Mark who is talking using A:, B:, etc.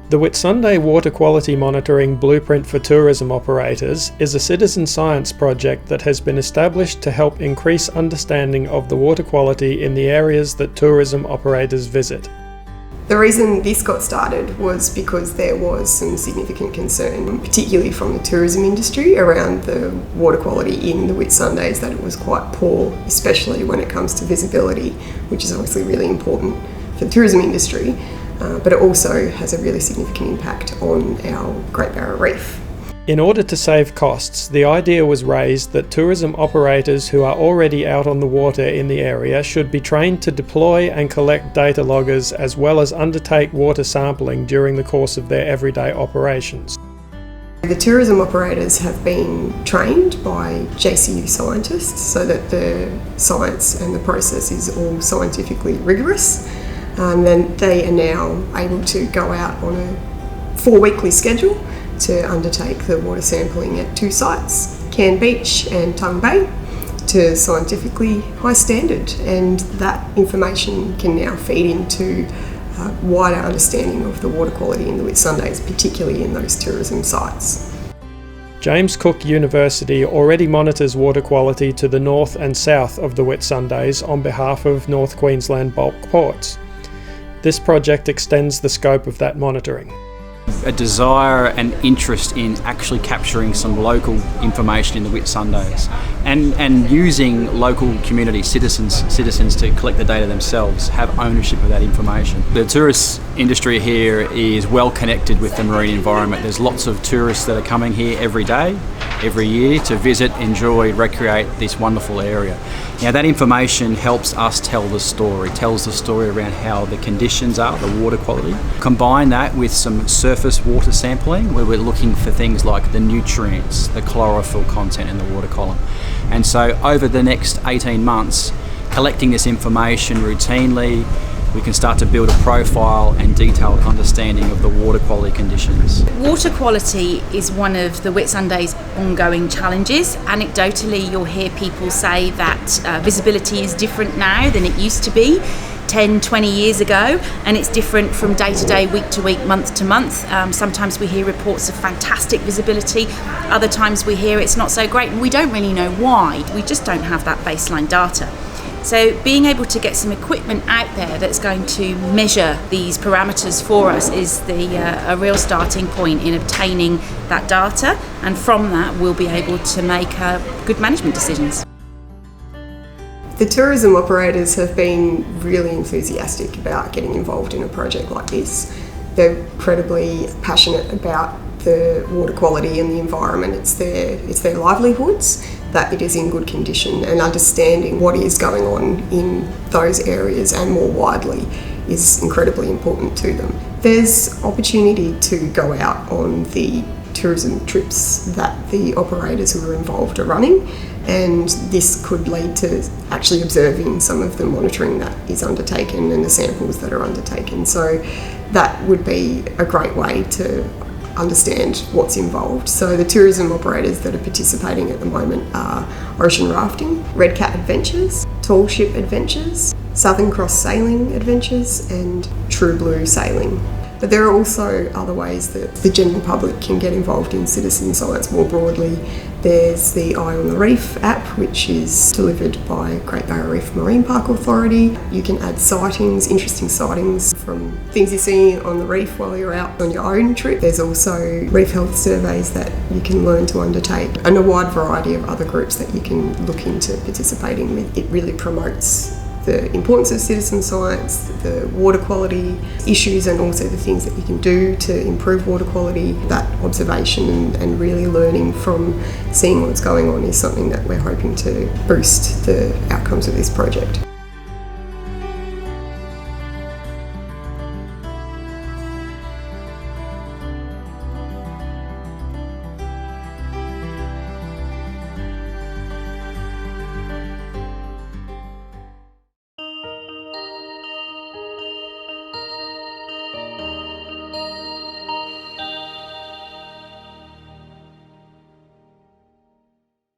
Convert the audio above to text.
A: The Whitsunday Water Quality Monitoring Blueprint for Tourism Operators is a citizen science project that has been established to help increase understanding of the water quality in the areas that tourism operators visit.
B: The reason this got started was because there was some significant concern, particularly from the tourism industry, around the water quality in the Whitsundays, that it was quite poor, especially when it comes to visibility, which is obviously really important for the tourism industry. But it also has a really significant impact on our Great Barrier Reef.
A: In order to save costs, the idea was raised that tourism operators who are already out on the water in the area should be trained to deploy and collect data loggers as well as undertake water sampling during the course of their everyday operations.
B: The tourism operators have been trained by JCU scientists so that the science and the process is all scientifically rigorous. And they are now able to go out on a 4-weekly schedule to undertake the water sampling at 2 sites, Cairn Beach and Tongue Bay, to scientifically high standard, and that information can now feed into a wider understanding of the water quality in the Whitsundays, particularly in those tourism sites.
A: James Cook University already monitors water quality to the north and south of the Whitsundays on behalf of North Queensland Bulk Ports. This project extends the scope of that monitoring.
C: A desire and interest in actually capturing some local information in the Whitsundays and using local community citizens to collect the data themselves, have ownership of that information. The tourist industry here is well connected with the marine environment. There's lots of tourists that are coming here every day, every year to visit, enjoy, recreate this wonderful area. Now that information helps us tell the story, tells the story around how the conditions are, the water quality. Combine that with some surface water sampling where we're looking for things like the nutrients, the chlorophyll content in the water column. And so over the next 18 months, collecting this information routinely, we can start to build a profile and detailed understanding of the water quality conditions.
D: Water quality is one of the Whitsundays' ongoing challenges. Anecdotally, you'll hear people say that visibility is different now than it used to be 10, 20 years ago, and it's different from day to day, week to week, month to month. Sometimes we hear reports of fantastic visibility, other times we hear it's not so great, and we don't really know why. We just don't have that baseline data. So being able to get some equipment out there that's going to measure these parameters for us is a real starting point in obtaining that data, and from that we'll be able to make good management decisions.
B: The tourism operators have been really enthusiastic about getting involved in a project like this. They're incredibly passionate about the water quality and the environment. It's their livelihoods, that it is in good condition, and understanding what is going on in those areas and more widely is incredibly important to them. There's opportunity to go out on the tourism trips that the operators who are involved are running, and this could lead to actually observing some of the monitoring that is undertaken and the samples that are undertaken. So that would be a great way to understand what's involved. So the tourism operators that are participating at the moment are Ocean Rafting, Red Cat Adventures, Tall Ship Adventures, Southern Cross Sailing Adventures and True Blue Sailing. But there are also other ways that the general public can get involved in citizen science more broadly. There's the Eye on the Reef app, which is delivered by Great Barrier Reef Marine Park Authority. You can add sightings, interesting sightings from things you see on the reef while you're out on your own trip. There's also reef health surveys that you can learn to undertake, and a wide variety of other groups that you can look into participating with. It really promotes the importance of citizen science, the water quality issues, and also the things that you can do to improve water quality. That observation and really learning from seeing what's going on is something that we're hoping to boost the outcomes of this project.